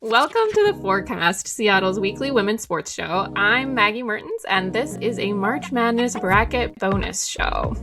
Welcome to The Forecast, Seattle's weekly women's sports show. I'm Maggie Mertens, and this is a March Madness bracket bonus show.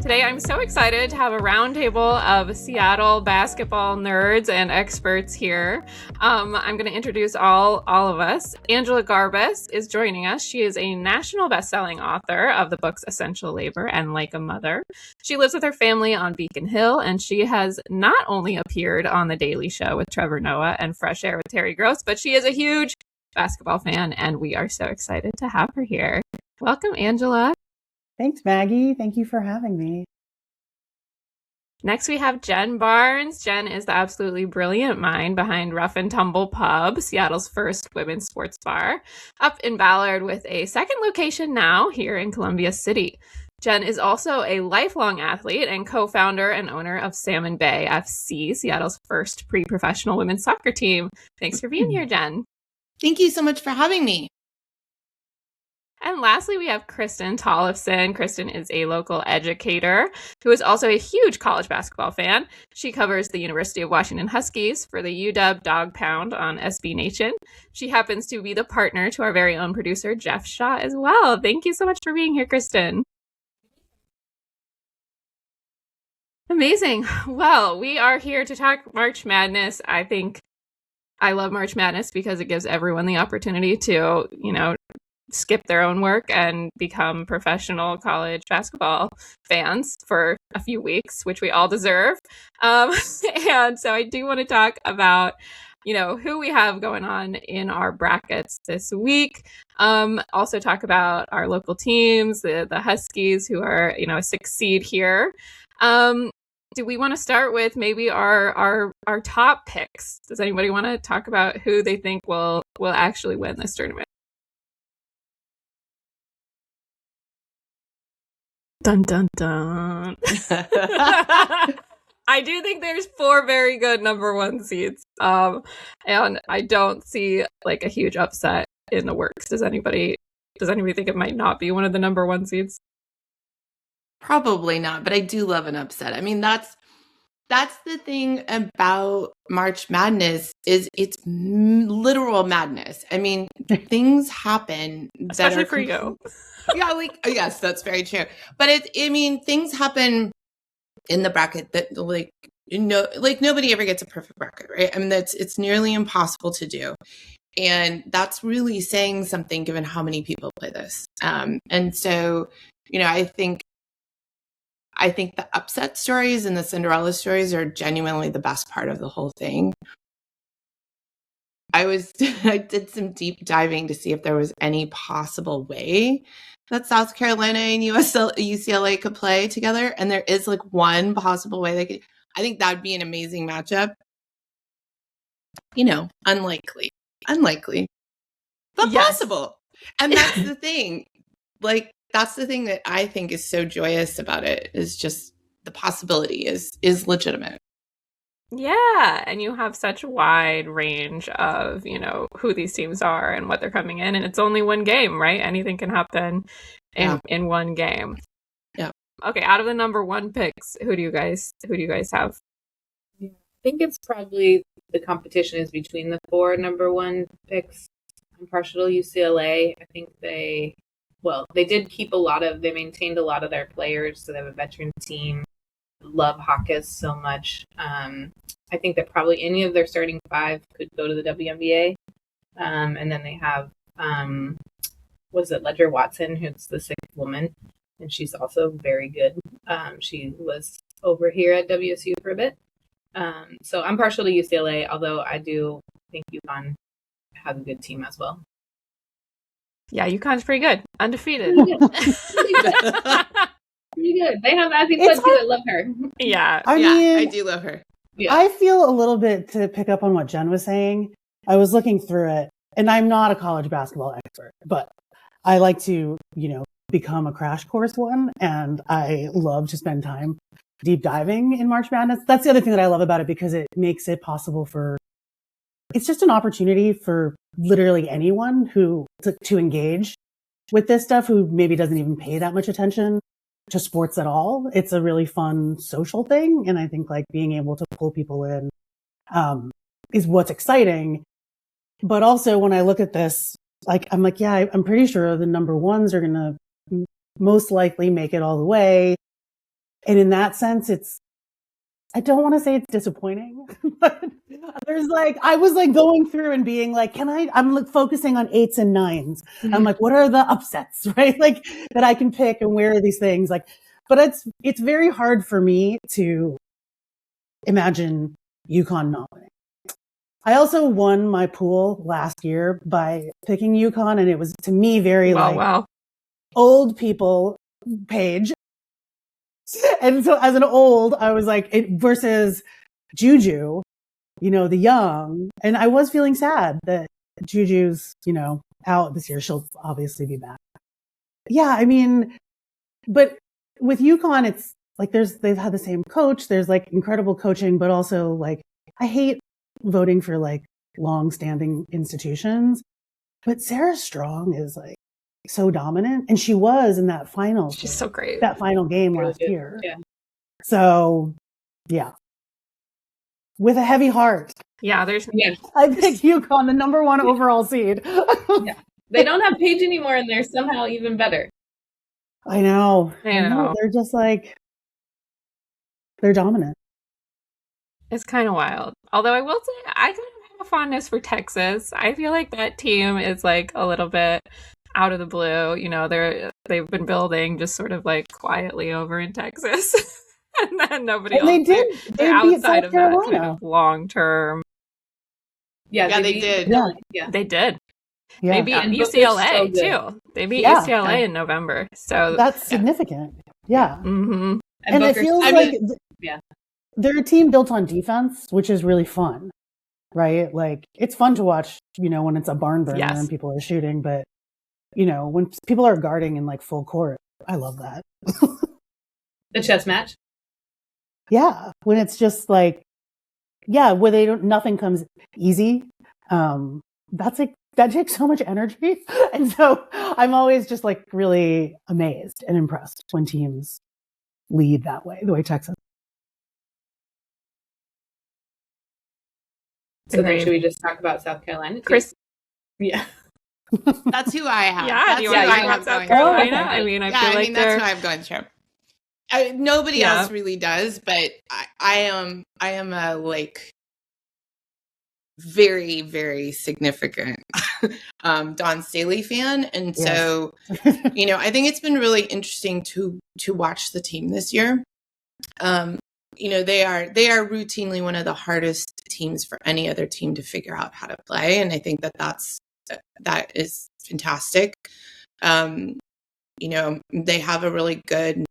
Today, I'm so excited to have a roundtable of Seattle basketball nerds and experts here. I'm going to introduce all of us. Angela Garbes is joining us. She is a national best-selling author of the books Essential Labor and Like a Mother. She lives with her family on Beacon Hill, and she has not only appeared on The Daily Show with Trevor Noah and Fresh Air with Terry Gross, but she is a huge basketball fan, and we are so excited to have her here. Welcome, Angela. Thanks, Maggie. Thank you for having me. Next, we have Jen Barnes. Jen is the absolutely brilliant mind behind Rough Tumble Pub, Seattle's first women's sports bar, up in Ballard with a second location now here in Columbia City. Jen is also a lifelong athlete and co-founder and owner of Salmon Bay FC, Seattle's first pre-professional women's soccer team. Thanks for being here, Jen. Thank you so much for having me. And lastly, we have Kristen Tollefsen. Kristen is a local educator who is also a huge college basketball fan. She covers the University of Washington Huskies for the UW Dog Pound on SB Nation. She happens to be the partner to our very own producer, Jeff Shaw, as well. Thank you so much for being here, Kristen. Amazing. Well, we are here to talk March Madness. I love March Madness because it gives everyone the opportunity to, skip their own work and become professional college basketball fans for a few weeks, which we all deserve. And so I do want to talk about, who we have going on in our brackets this week. Also talk about our local teams, the Huskies, who are, a 6 seed here. Do we want to start with maybe our top picks? Does anybody want to talk about who they think will actually win this tournament? Dun, dun, dun. I do think there's 4 very good number 1 seeds. And I don't see like a huge upset in the works. Does anybody think it might not be one of the number 1 seeds? Probably not, but I do love an upset. I mean, that's the thing about March Madness is it's literal madness. I mean, things happen especially for you. Yeah, yes, that's very true. But things happen in the bracket that nobody ever gets a perfect bracket, right? I mean, it's nearly impossible to do. And that's really saying something given how many people play this. And so, I think the upset stories and the Cinderella stories are genuinely the best part of the whole thing. I did some deep diving to see if there was any possible way that South Carolina and UCLA could play together. And there is one possible way they could. I think that would be an amazing matchup. Unlikely, but yes. Possible. And that's the thing. That's the thing that I think is so joyous about it, is just the possibility is legitimate. Yeah, and you have such a wide range of, who these teams are and what they're coming in, and it's only one game, right? Anything can happen in one game. Yeah. Okay, out of the number 1 picks, who do you guys have? I think it's probably the competition is between the 4 number 1 picks. I'm partial to UCLA. I think they did keep they maintained a lot of their players, so they have a veteran team. Love Hawkes so much. I think that probably any of their starting 5 could go to the WNBA. And then they have, Ledger Watson, who's the 6th woman, and she's also very good. She was over here at WSU for a bit. So I'm partial to UCLA, although I do think UConn has a good team as well. Yeah, UConn's pretty good. Undefeated. Pretty good. They have Azzy Flood too. I love her. Yeah. I mean, I do love her. Yeah. I feel a little bit to pick up on what Jen was saying. I was looking through it, and I'm not a college basketball expert, but I like to, become a crash course one, and I love to spend time deep diving in March Madness. That's the other thing that I love about it, because it makes it possible it's just an opportunity for literally anyone to engage with this stuff who maybe doesn't even pay that much attention to sports at all. It's a really fun social thing. And I think being able to pull people in, is what's exciting. But also when I look at this, like, I'm like, yeah, I'm pretty sure the number ones are going to most likely make it all the way. And in that sense, I don't want to say it's disappointing, but there's like, I was like going through and being like, I'm like focusing on 8s and 9s. Mm-hmm. I'm like, what are the upsets, right? Like that I can pick and where are these things? Like, but it's very hard for me to imagine UConn not winning. I also won my pool last year by picking UConn, and it was to me very old people page. And so as an old, I was like, versus Juju, the young. And I was feeling sad that Juju's, out this year. She'll obviously be back. Yeah, I mean, but with UConn, it's like they've had the same coach. There's like incredible coaching, but also like I hate voting for like long-standing institutions. But Sarah Strong is like so dominant, and she was in that final. She's so great. That final game really last good. year. Yeah. So, yeah, with a heavy heart. Yeah, I picked UConn, the number 1 overall seed. Yeah, they don't have Paige anymore, and they're somehow even better. I know. They're just like they're dominant. It's kind of wild. Although I will say, I kind of have a fondness for Texas. I feel like that team is like a little bit out of the blue. They've been building just sort of like quietly over in Texas, and then nobody else. They're outside of that kind of long term. Yeah, they did. Yeah, they did. Yeah. They beat UCLA too. They beat UCLA in November. So that's significant. Yeah. Mm-hmm. And it feels they're a team built on defense, which is really fun, right? Like it's fun to watch, when it's a barn burner and people are shooting, but when people are guarding in like full court, I love that. The chess match. Yeah. When it's just like, where nothing comes easy. That takes so much energy. And so I'm always just like really amazed and impressed when teams lead that way, the way Texas. So then should we just talk about South Carolina? Chris? Yeah. That's who I have. Yeah, that's you who I have South Carolina. I mean, I feel like that's who I've gone through. Nobody else really does, but I am a like very, very significant Dawn Staley fan, and so I think it's been really interesting to watch the team this year. They are routinely one of the hardest teams for any other team to figure out how to play, and I think that is fantastic. They have a really good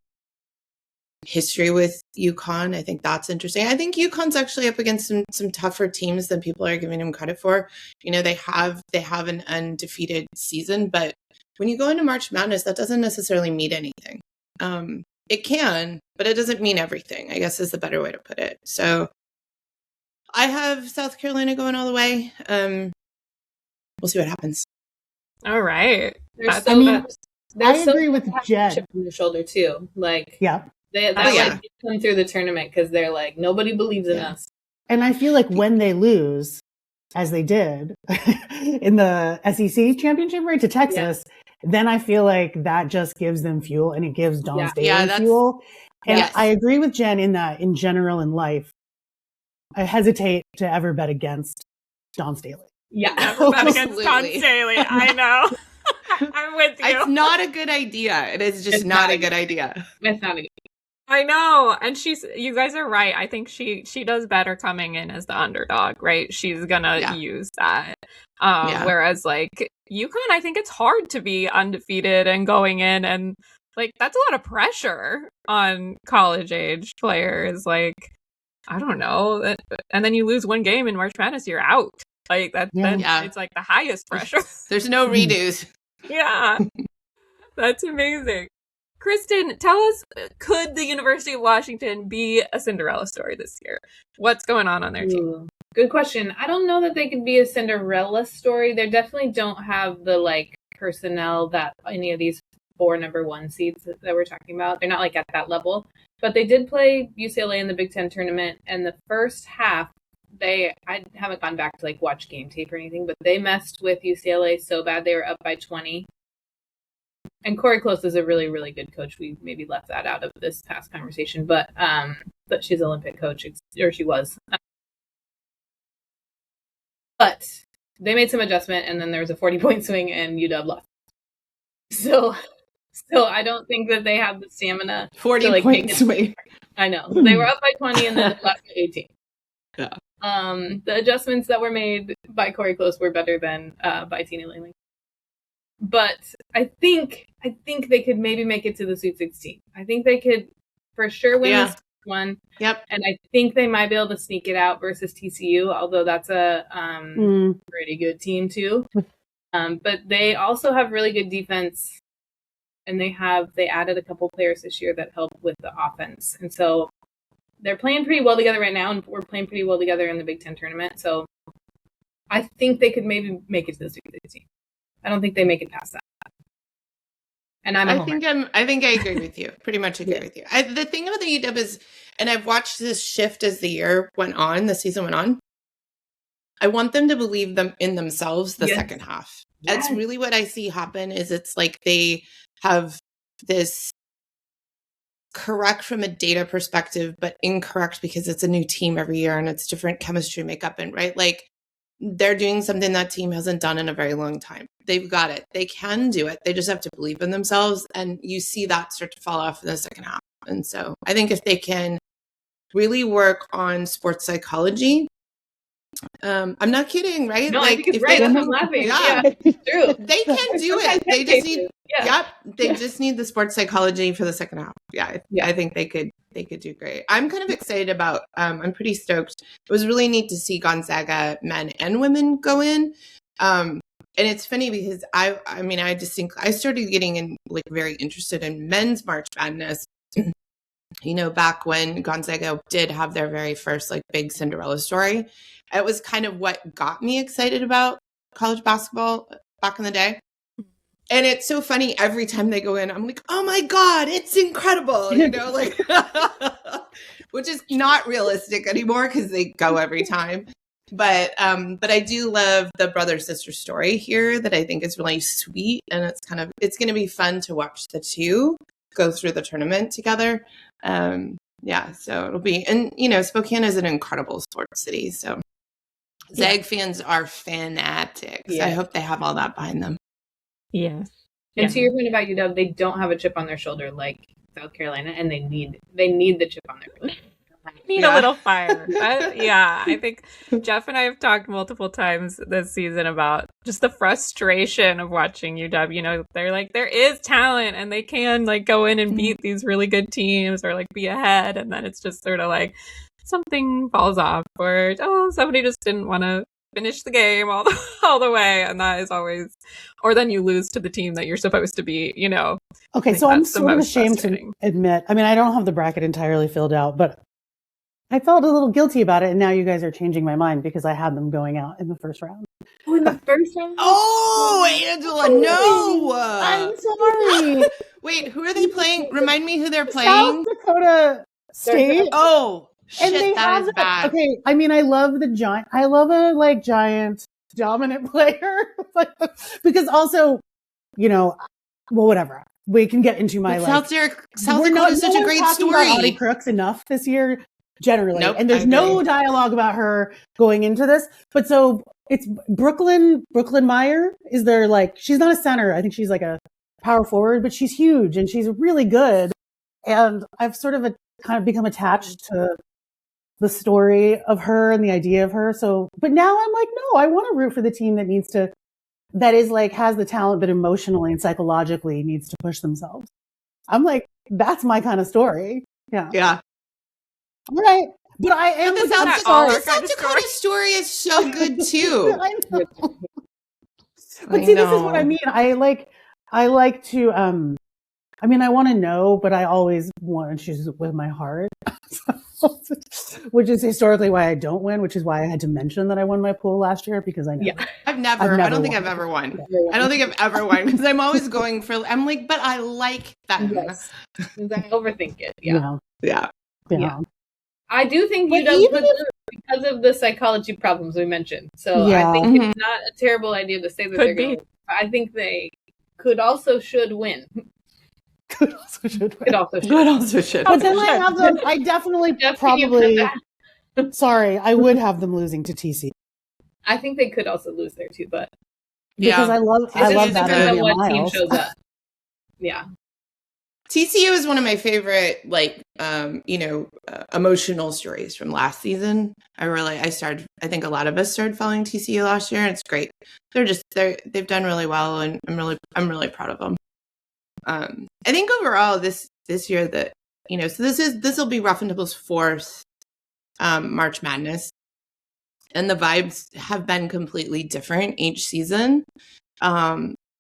history with UConn. I think that's interesting. I think UConn's actually up against some tougher teams than people are giving them credit for. They have an undefeated season, but when you go into March Madness, that doesn't necessarily mean anything. It can, but it doesn't mean everything, I guess is the better way to put it. So I have South Carolina going all the way. We'll see what happens. All right. I agree with Jen. Chip on the shoulder too. Like, They come through the tournament because they're like, nobody believes in us. And I feel like when they lose, as they did in the SEC championship, right, to Texas, then I feel like that just gives them fuel, and it gives Dawn Staley fuel. And I agree with Jen in that, in general in life, I hesitate to ever bet against Dawn Staley. Yeah, never bet against Dawn Staley. I know. I'm with you. It's not a good idea. It is just not a good idea. It's not a good idea. I know. And you guys are right. I think she does better coming in as the underdog, right? She's gonna use that. Whereas like UConn, I think it's hard to be undefeated and going in, and like that's a lot of pressure on college age players. Like, I don't know. And then you lose one game in March Madness, you're out. Like it's like the highest pressure. There's no redos. Yeah. That's amazing. Kristen, tell us, could the University of Washington be a Cinderella story this year? What's going on their team? Good question. I don't know that they could be a Cinderella story. They definitely don't have the like personnel that any of these 4 number 1 seeds that we're talking about. They're not like at that level. But they did play UCLA in the Big Ten tournament, and the first half, I haven't gone back to like watch game tape or anything, but they messed with UCLA so bad they were up by 20. And Corey Close is a really, really good coach. We maybe left that out of this past conversation, but she's an Olympic coach, or she was. But they made some adjustment, and then there was a 40-point swing, and UW lost. So I don't think that they have the stamina. 40-point swing. I know. They were up by 20, and then lost by 18. Yeah. The adjustments that were made by Corey Close were better than by Tina Langley. But I think they could maybe make it to the Sweet 16. I think they could for sure win this one. Yep. And I think they might be able to sneak it out versus TCU, although that's a pretty good team too. But they also have really good defense, and they added a couple players this year that help with the offense. And so they're playing pretty well together right now, and we're playing pretty well together in the Big Ten tournament. So I think they could maybe make it to the Sweet 16. I don't think they make it past that. And I think I agree with you. Pretty much agree with you. The thing about the UW is, and I've watched this shift as the season went on. I want them to believe in themselves the second half. Yes. That's really what I see happen. Is it's like they have this correct from a data perspective, but incorrect because it's a new team every year and it's different chemistry makeup, and right, like they're doing something that team hasn't done in a very long time. They've got it. They can do it. They just have to believe in themselves. And you see that start to fall off in the second half. And so I think if they can really work on sports psychology, I'm not kidding, right? No, like, I think it's right. I'm laughing. Yeah, it's true. They can do it. They just need, they just need the sports psychology for the second half. I think they could do great. I'm kind of excited about, I'm pretty stoked. It was really neat to see Gonzaga men and women go in. And it's funny because I just think I started getting very interested in men's March Madness, back when Gonzaga did have their very first big Cinderella story. It was kind of what got me excited about college basketball back in the day. And it's so funny every time they go in, I'm like, oh my God, it's incredible, which is not realistic anymore because they go every time. But I do love the brother-sister story here that I think is really sweet. And it's going to be fun to watch the two go through the tournament together. So it'll be, and Spokane is an incredible sports city. So Zag fans are fanatics. Yeah. I hope they have all that behind them. Yes. And to your point about UW, they don't have a chip on their shoulder like South Carolina, and they need the chip on their shoulder. Need a little fire. I think Jeff and I have talked multiple times this season about just the frustration of watching UW. They're like, there is talent and they can go in and beat these really good teams or be ahead, and then it's just sort of something falls off, or somebody just didn't want to finish the game all the way, and that is always, or then you lose to the team that you're supposed to be. Okay, so I'm sort of ashamed to admit. I mean, I don't have the bracket entirely filled out, but I felt a little guilty about it, and now you guys are changing my mind because I had them going out in the first round. Oh, in the first round? Oh, Angela, no! I'm sorry. Wait, who are they playing? Remind me who they're playing. South Dakota State. Oh, and shit, that is bad. Okay, I mean, I love the giant. I love a giant dominant player, because also, whatever. We can get into my South Dakota is such a great story. About Audi Crooks enough this year. Generally. Nope, and there's no dialogue about her going into this. But so it's Brooklyn Meyer is there, she's not a center. I think she's a power forward, but she's huge and she's really good. And I've sort of kind of become attached to the story of her and the idea of her. So, but now I'm no, I want to root for the team that has the talent, but emotionally and psychologically needs to push themselves. I'm that's my kind of story. Yeah. Yeah. Right. But I am the South Dakota story is so good too. I know. But see, this is what I mean. I like to I want to know, but I always want to choose with my heart. Which is historically why I don't win, which is why I had to mention that I won my pool last year, because I know. Yeah. I don't think I've ever won. I don't think I've ever won because I'm always going for, but I like that. Yes. I overthink it. Yeah. Yeah. I do think UW because of the psychology problems we mentioned. So Yeah. I think it's not a terrible idea to say that they're going to. I think they should win. Could also should. Good also should. But then I have them. I definitely probably. Sorry, I would have them losing to TC. I think they could also lose there too, but because I love that idea. What team shows up? Yeah. TCU is one of my favorite, emotional stories from last season. I think a lot of us started following TCU last year, and it's great. They've done really well, and I'm really proud of them. I think overall this year that, so this will be Rough Tumble's fourth March Madness, and the vibes have been completely different each season.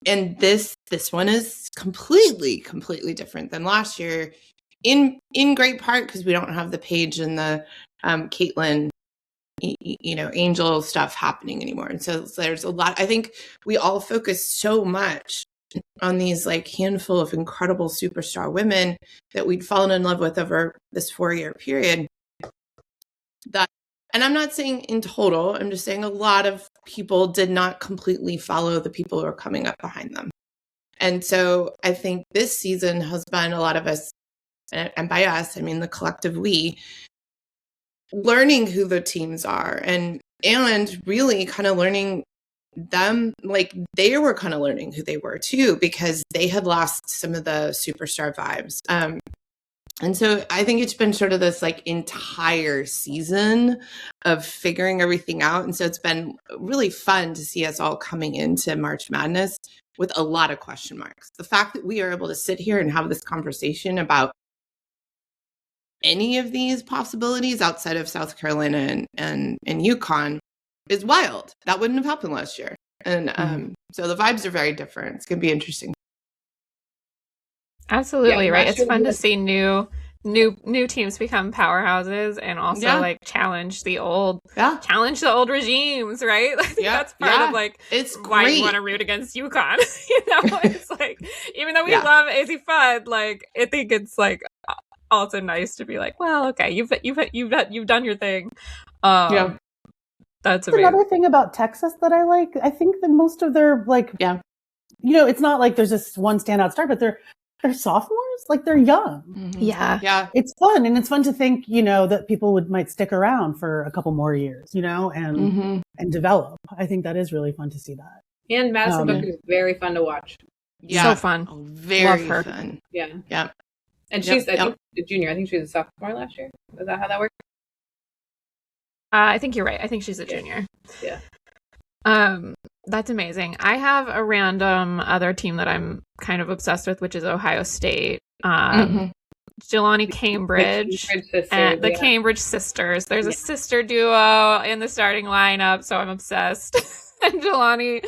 And this one is completely different than last year, in great part because we don't have the Paige and the Caitlin, Angel stuff happening anymore. And so there's a lot. I think we all focus so much on these handful of incredible superstar women that we'd fallen in love with over this 4-year period. And I'm not saying in total, I'm just saying a lot of people did not completely follow the people who are coming up behind them. And so I think this season has been a lot of us, and by us, I mean the collective we, learning who the teams are and really kind of learning them, they were kind of learning who they were too, because they had lost some of the superstar vibes. And so I think it's been sort of this entire season of figuring everything out. And so it's been really fun to see us all coming into March Madness with a lot of question marks. The fact that we are able to sit here and have this conversation about any of these possibilities outside of South Carolina and UConn is wild. That wouldn't have happened last year. And so the vibes are very different. It's going to be interesting. Absolutely, right. It's fun to see new teams become powerhouses and also challenge the old regimes, right? I think that's part of it's why great. You want to root against UConn. It's even though we love AZ Fun, I think it's also nice to be well, okay, you've done your thing. That's amazing. Another thing about Texas that I like. I think that most of their it's not like there's just one standout star, but they're sophomores, they're young. Mm-hmm. Yeah. It's fun. And it's fun to think, that people might stick around for a couple more years, and develop. I think that is really fun to see that. And Madison Booker is very fun to watch. Yeah. So fun. Oh, very fun. Yeah. Yeah. And she's, I think, a junior. I think she was a sophomore last year. Is that how that worked? I think you're right. I think she's a junior. Yeah. That's amazing. I have a random other team that I'm kind of obsessed with, which is Ohio State. Jelani Cambridge and the Cambridge sisters. There's a sister duo in the starting lineup, so I'm obsessed. And Jelani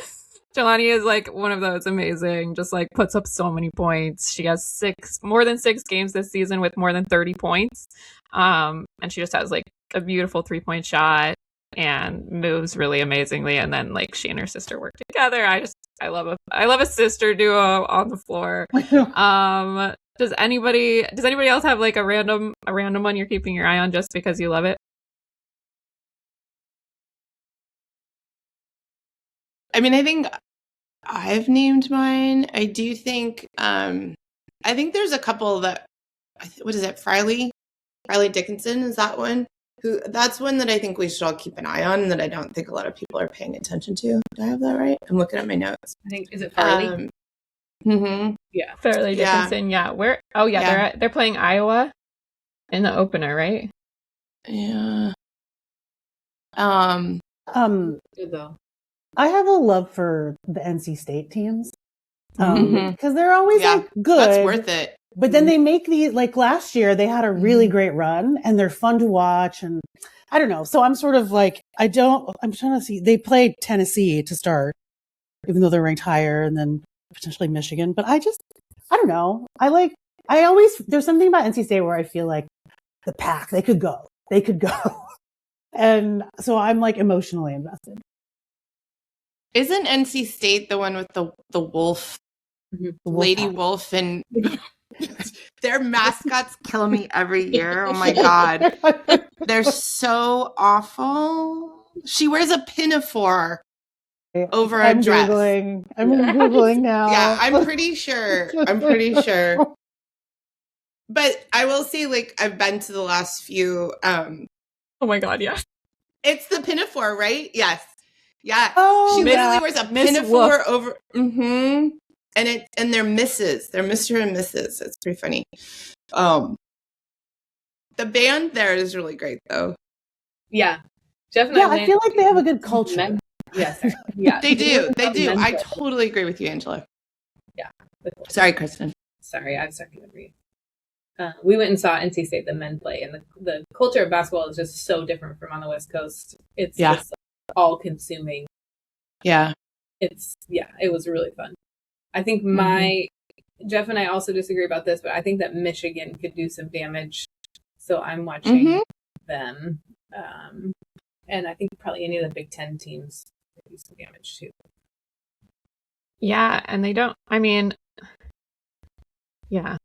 is one of those amazing, just puts up so many points. She has more than 6 games this season with more than 30 points. And she just has a beautiful 3-point shot and moves really amazingly. And then she and her sister work together. I love a sister duo on the floor. Does anybody else have a random one you're keeping your eye on just because you love it? I mean, I think I've named mine. I do think I think there's a couple that, what is it, Riley Dickinson, is that one? That's one that I think we should all keep an eye on, and that I don't think a lot of people are paying attention to. Do I have that right? I'm looking at my notes. I think, is it Farley? Yeah, Farley Dickinson. Yeah. Where? Oh yeah, they're playing Iowa in the opener, right? Yeah. Good though. I have a love for the NC State teams because they're always good. That's worth it. But then they make these, last year, they had a really great run and they're fun to watch. And I don't know. So I'm sort of I'm trying to see. They played Tennessee to start, even though they're ranked higher, and then potentially Michigan. But I don't know. There's something about NC State where I feel the pack, they could go. And so I'm emotionally invested. Isn't NC State the one with the wolf, Lady Wolf, and Their mascots kill me every year. Oh my God. They're so awful. She wears a pinafore over a dress. I'm Googling now. Yeah, I'm pretty sure. But I will say, like, I've been to the last few. Oh my God, yeah. It's the pinafore, right? Yes. Yeah. Oh, she literally wears a Miss pinafore Wolf. over. Mm-hmm. And they're misses. They're Mr. and Mrs. It's pretty funny. The band there is really great, though. Yeah. Jeff and I feel like they have a good culture. Yes. Yeah. They do. I totally agree with you, Angela. Yeah. Sorry, Kristen. Sorry, I'm sorry to read. We went and saw NC State, the men play, and the culture of basketball is just so different from on the West Coast. It's just all consuming. Yeah. It was really fun. I think Jeff and I also disagree about this, but I think that Michigan could do some damage. So I'm watching them. And I think probably any of the Big Ten teams could do some damage too. Yeah, and they don't, yeah.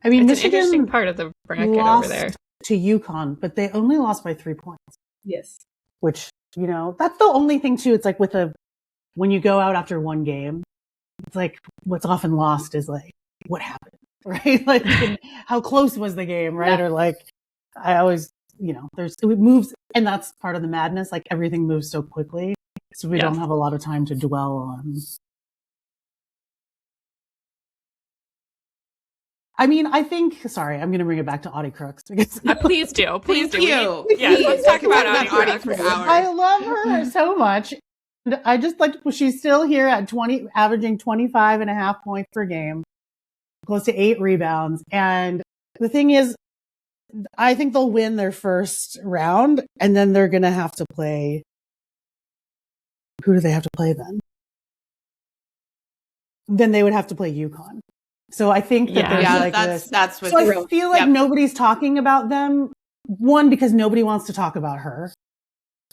I mean, it's Michigan an interesting part of the bracket over there. To UConn, but they only lost by 3 points. Yes. Which, that's the only thing too. It's like when you go out after one game, it's like what's often lost is like, what happened, right? Like, how close was the game, right? Yeah. Or like, I always, it moves, and that's part of the madness. Like, everything moves so quickly. So we don't have a lot of time to dwell on. I think, sorry, I'm going to bring it back to Audi Crooks. Because please do. Please do. Yes, let's talk about Audi for hours. I love her so much. And I just she's still here at averaging 25.5 points per game, close to 8 rebounds. And the thing is, I think they'll win their first round, and then they're going to have to play. Who do they have to play then? Then they would have to play UConn. So I think that there's that's what. So I feel like nobody's talking about them. One, because nobody wants to talk about her,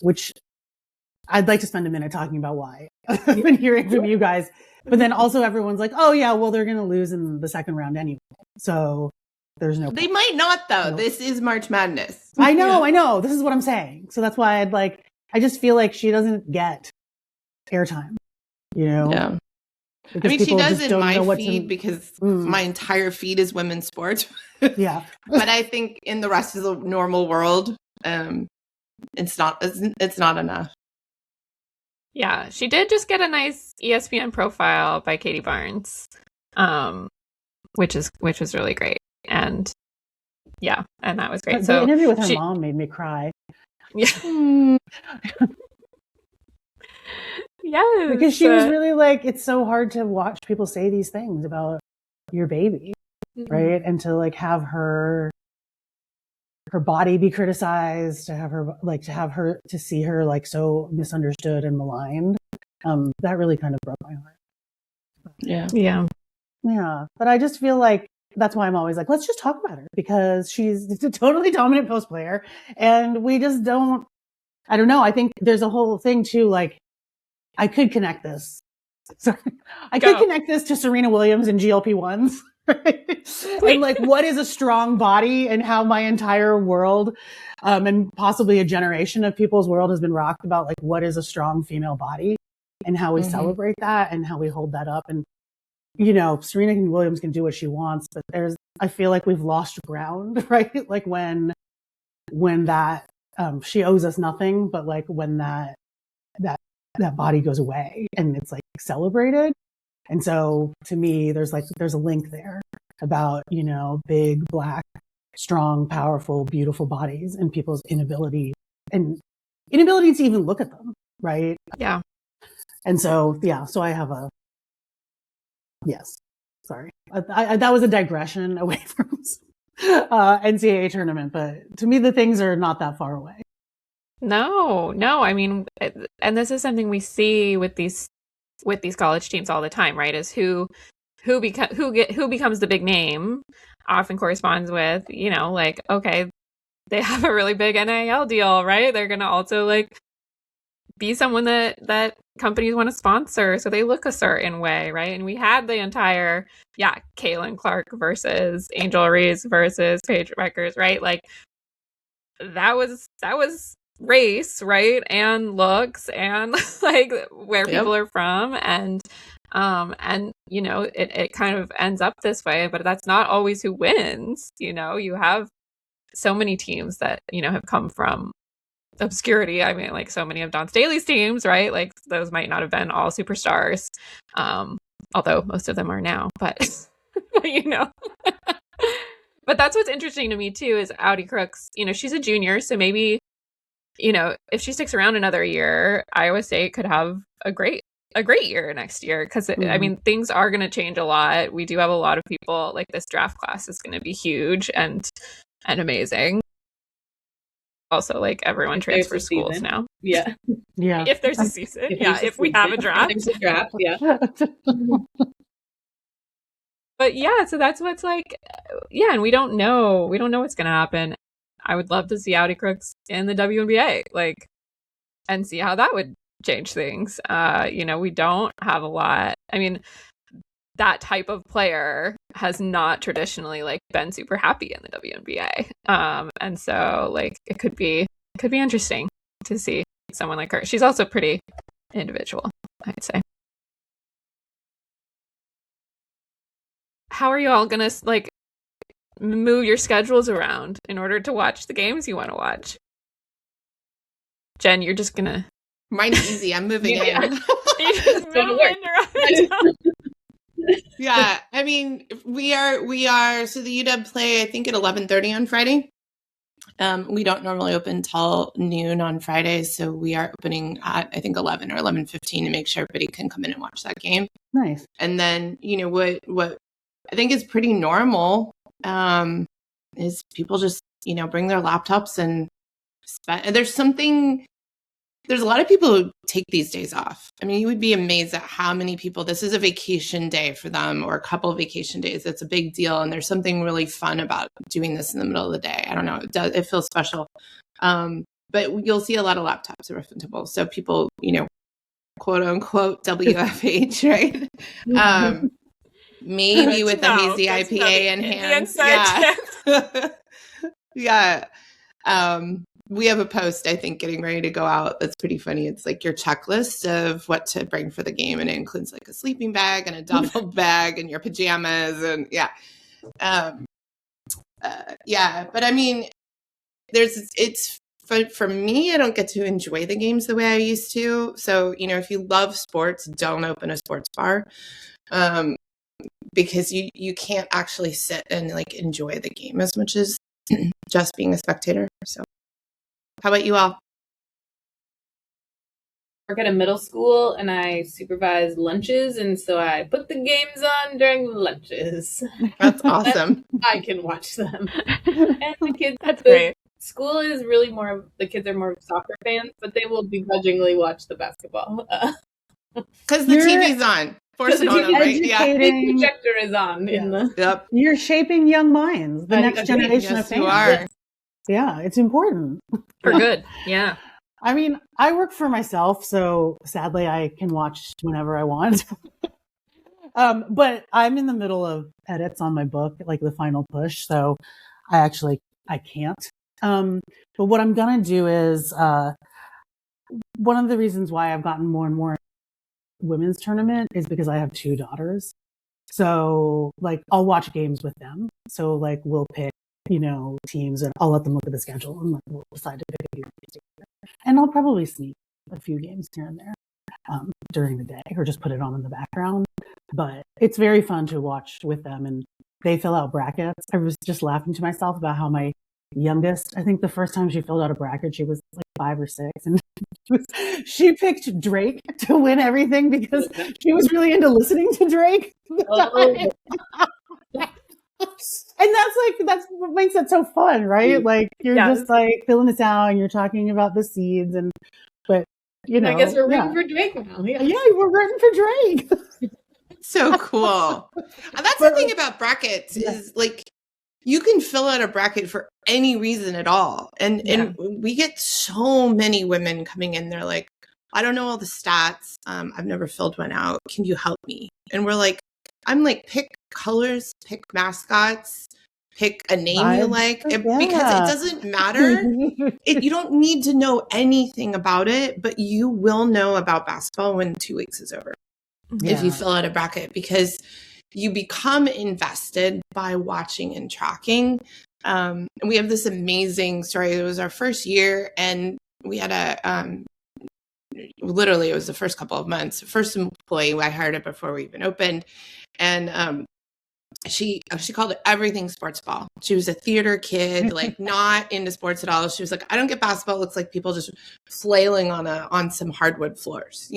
which I'd like to spend a minute talking about why. I've been hearing from you guys, but then also everyone's like, "Oh yeah, well they're going to lose in the second round anyway." So there's no. They might not though. No. This is March Madness. I know. This is what I'm saying. So that's why I just feel like she doesn't get airtime. Yeah. Because she does in my feed because my entire feed is women's sports. Yeah. But I think in the rest of the normal world, it's not enough. Yeah. She did just get a nice ESPN profile by Katie Barnes, which was really great. And and that was great. The interview with her mom made me cry. Yeah. Yes. Because she was really like, it's so hard to watch people say these things about your baby, right? And to have her body be criticized, to see her so misunderstood and maligned. That really kind of broke my heart. Yeah. Yeah. Yeah. But I just feel like that's why I'm always like, let's just talk about her, because she's a totally dominant post player, and we just don't, I don't know. I think there's a whole thing too, I could connect this. Sorry. I could connect this to Serena Williams and GLP-1s. Right? And what is a strong body, and how my entire world, and possibly a generation of people's world has been rocked about what is a strong female body, and how we celebrate that, and how we hold that up. And, Serena Williams can do what she wants, but I feel like we've lost ground, right? When that, she owes us nothing, but when that body goes away and it's celebrated. And so to me, there's a link there about, big, black, strong, powerful, beautiful bodies, and people's inability to even look at them. Right. Yeah. And so, so I have yes, sorry. That was a digression away from NCAA tournament, but to me, the things are not that far away. No. And this is something we see with these college teams all the time, right? Is who becomes the big name often corresponds with, okay, they have a really big NIL deal, right? They're going to also be someone that companies want to sponsor, so they look a certain way, right? And we had the entire, Caitlin Clark versus Angel Reese versus Paige Beckers, right? Like that was race, right? And looks and like where people are from, and you know, it kind of ends up this way, but that's not always who wins. You know, you have so many teams that, you know, have come from obscurity. I mean, like so many of Don Staley's teams, right? Like those might not have been all superstars, although most of them are now, but you know. But that's what's interesting to me too, is Audi Crooks, you know, she's a junior, so maybe, you know, if she sticks around another year, Iowa State could have a great year next year, because I mean, things are going to change a lot. We do have a lot of people, like this draft class is going to be huge and amazing. Also, like everyone transfers schools now. Yeah. If there's a season. If we have a draft. There's a draft, yeah. But yeah, so that's what's like, and we don't know what's going to happen. I would love to see Audi Crooks in the WNBA, like, and see how that would change things. You know, we don't have a lot. I mean, that type of player has not traditionally like been super happy in the WNBA. And so like it could be interesting to see someone like her. She's also pretty individual, I'd say. How are you all gonna like move your schedules around in order to watch the games you want to watch? Jen, you're just gonna. Mine's easy. I'm moving in. You just move in. Yeah, I mean, we are. So the UW play, I think, at 11:30 on Friday. We don't normally open till noon on Fridays, so we are opening at, I think, 11 or 11:15 to make sure everybody can come in and watch that game. Nice. And then, you know, what I think is pretty normal is people just, you know, bring their laptops and spend. And there's a lot of people who take these days off. I mean, you would be amazed at how many people, this is a vacation day for them, or a couple of vacation days. It's a big deal. And there's something really fun about doing this in the middle of the day. I don't know. It feels special. But you'll see a lot of laptops at Rough Tumble. So people, you know, quote unquote WFH, right? Maybe with a hazy IPA in hand. Yeah. We have a post, I think, getting ready to go out. That's pretty funny. It's like your checklist of what to bring for the game. And it includes like a sleeping bag and a duffel bag and your pajamas. And but I mean, for me, I don't get to enjoy the games the way I used to. So, you know, if you love sports, don't open a sports bar. Because you can't actually sit and like enjoy the game as much as just being a spectator. So how about you all? I work at a middle school and I supervise lunches, and so I put the games on during the lunches. That's awesome. I can watch them. And the kids, that's great. School is really the kids are more soccer fans, but they will begrudgingly watch the basketball. Because the TV's on. Force it on them, right? Yeah. The projector is on. Yep. You're shaping young minds, the next generation of fans. You are. Yeah, it's important. For good. Yeah. I mean, I work for myself, so sadly I can watch whenever I want. But I'm in the middle of edits on my book, like the final push, so I can't. But what I'm gonna do is one of the reasons why I've gotten more and more women's tournament is because I have 2 daughters. So like I'll watch games with them. So like we'll pick, you know, teams, and I'll let them look at the schedule and like we'll decide to pick a few games together. And I'll probably sneak a few games here and there during the day, or just put it on in the background. But it's very fun to watch with them, and they fill out brackets. I was just laughing to myself about how my youngest, I think the first time she filled out a bracket, she was like 5 or 6, and she picked Drake to win everything because she was really into listening to Drake. And that's what makes it so fun, right? Like you're just like filling this out and you're talking about the seeds, but you know, I guess we're rooting for Drake now. Yeah, we're rooting for Drake. So cool. That's the thing about brackets is like you can fill out a bracket for any reason at all. And we get so many women coming in. They're like, I don't know all the stats. I've never filled one out. Can you help me? And we're like, I'm like, pick colors, pick mascots, pick a name you like, because it doesn't matter. You don't need to know anything about it, but you will know about basketball when 2 weeks is over if you fill out a bracket, because you become invested by watching and tracking. We have this amazing story. It was our first year, and we had literally it was the first couple of months, first employee. I hired it before we even opened, and she called it everything sports ball. She was a theater kid, like not into sports at all. She was like, I don't get basketball. It looks like people just flailing on some hardwood floors,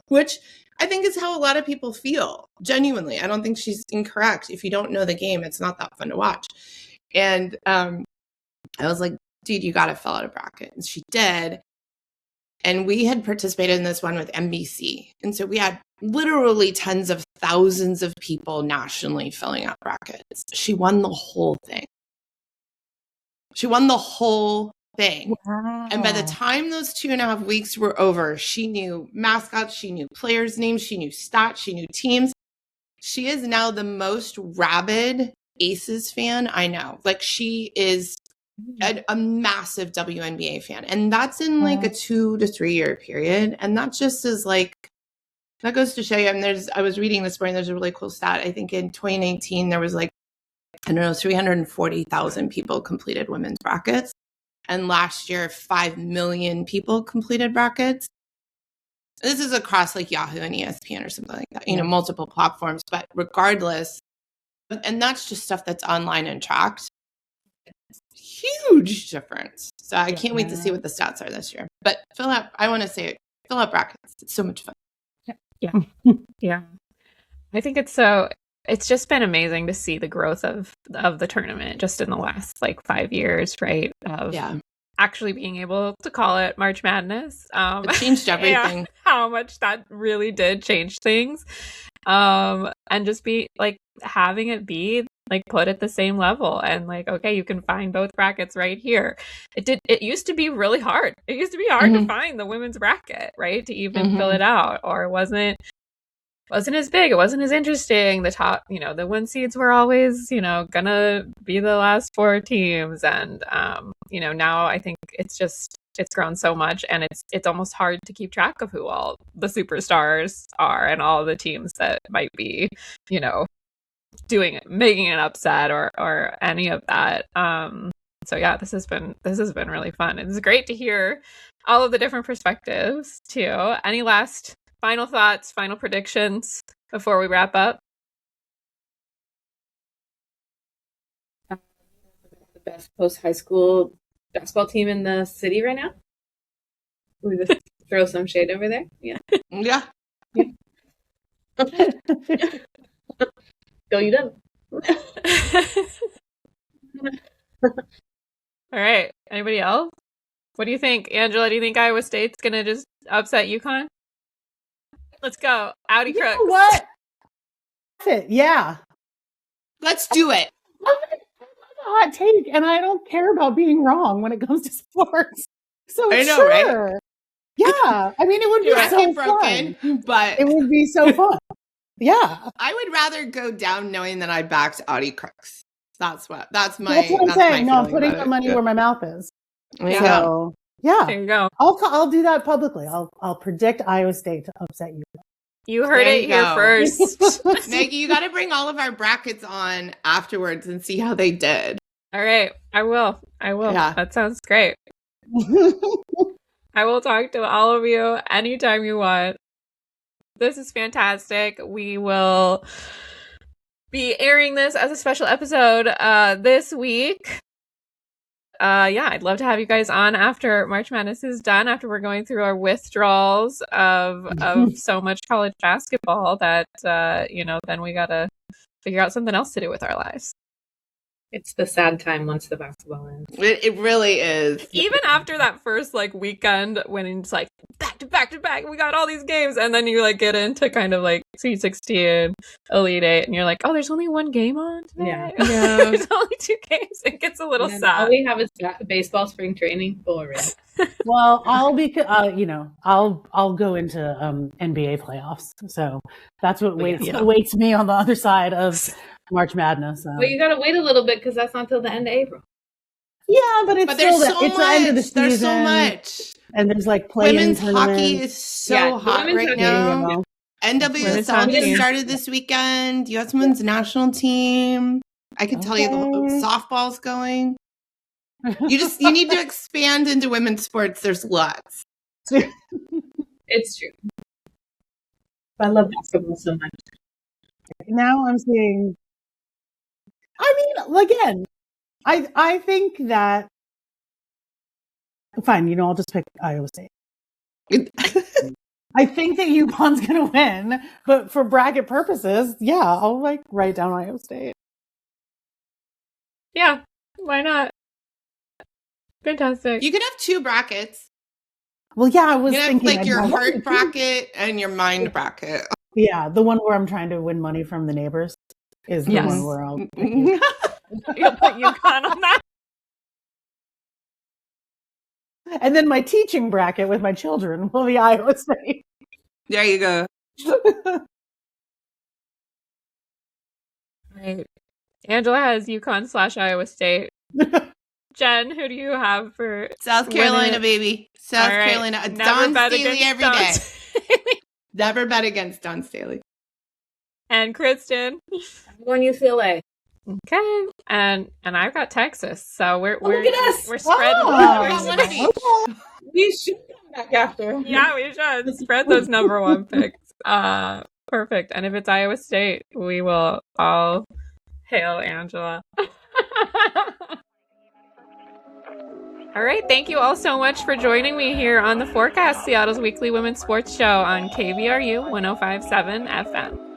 which I think is how a lot of people feel. Genuinely, I don't think she's incorrect. If you don't know the game, it's not that fun to watch. And I was like, dude, you got to fill out a bracket. And she did. And we had participated in this one with NBC. And so we had literally tens of thousands of people nationally filling out brackets. She won the whole thing. Wow. And by the time those 2.5 weeks were over, she knew mascots, she knew players' names, she knew stats, she knew teams. She is now the most rabid Aces fan I know. Like, she is a massive WNBA fan. And that's in like a 2 to 3 year period. And that just is like, that goes to show you. And I was reading this morning, there's a really cool stat. I think in 2019, there was like, 340,000 people completed women's brackets. And last year, 5 million people completed brackets. This is across like Yahoo and ESPN or something like that, multiple platforms. But regardless, and that's just stuff that's online and tracked. Huge difference. So I can't wait to see what the stats are this year. But fill out brackets. It's so much fun. Yeah. I think it's just been amazing to see the growth of the tournament just in the last like 5 years, right? Actually being able to call it March Madness. It changed everything. How much that really did change things. And just be like having it be like put at the same level and like, okay, you can find both brackets right here. It used to be really hard. It used to be hard to find the women's bracket, right? To even fill it out, or it wasn't as big. It wasn't as interesting. The top, the 1 seeds were always, gonna be the last 4 teams. And, now I think it's grown so much, and it's almost hard to keep track of who all the superstars are and all the teams that might be, making an upset or any of that. So yeah, this has been really fun. It's great to hear all of the different perspectives too. Any last final thoughts, final predictions before we wrap up? The best post-high school basketball team in the city right now? We just throw some shade over there? Yeah. Go you done. All right. Anybody else? What do you think? Angela, do you think Iowa State's going to just upset UConn? Let's go. Audi Crooks. You know what? That's it. Yeah. Let's do it. That's a hot take, and I don't care about being wrong when it comes to sports. So I know, right? Yeah. I mean, it would be so fun. But it would be so fun. Yeah. I would rather go down knowing that I backed Audi Crooks. That's what I'm saying. No, I'm putting my money where my mouth is. There you go. Yeah. There you go. I'll do that publicly. I'll predict Iowa State to upset you. You heard it here first. Maggie, you got to bring all of our brackets on afterwards and see how they did. All right. I will. Yeah. That sounds great. I will talk to all of you anytime you want. This is fantastic. We will be airing this as a special episode this week. I'd love to have you guys on after March Madness is done, after we're going through our withdrawals of so much college basketball that, then we got to figure out something else to do with our lives. It's the sad time once the basketball ends. It really is. Even after that first like weekend when it's like back to back to back, we got all these games, and then you like get into kind of like Sweet 16, Elite 8, and you're like, oh, there's only one game on today? Yeah. There's only 2 games. It gets a little sad. All we have is baseball spring training. Boring. Well, I'll be, I'll go into NBA playoffs. So that's what awaits me on the other side of March Madness. But you got to wait a little bit because that's not till the end of April. Yeah, but it's still there's so it's much. the end of the season. There's so much. And there's like play-in Women's tournaments. hockey is so hot right now. NWSL just started this weekend. U.S. Women's national team. I can tell you the softball's going. You need to expand into women's sports. There's lots. It's true. I love basketball so much. Now I'm seeing. I mean, again, I think that. Fine, I'll just pick Iowa State. I think that UConn's going to win, but for bracket purposes, yeah, I'll write down Iowa State. Yeah, why not? Fantastic. You could have 2 brackets. Well, yeah, I was thinking like your heart bracket and your mind bracket. Yeah, the one where I'm trying to win money from the neighbors is the one where I'll You'll put UConn on that. And then my teaching bracket with my children will be Iowa State. There you go. Right. Angela has UConn/Iowa State. Jen, who do you have for South Carolina, baby? South Carolina. Don Staley every day. Never bet against Don Staley. And Kristen? I'm going UCLA. Okay. And I've got Texas. So we're look at us. We're spreading. We should come back after. Yeah, we should spread those number 1 picks. Perfect. And if it's Iowa State, we will all hail Angela. All right. Thank you all so much for joining me here on The Forecast, Seattle's weekly women's sports show on KVRU 105.7 FM.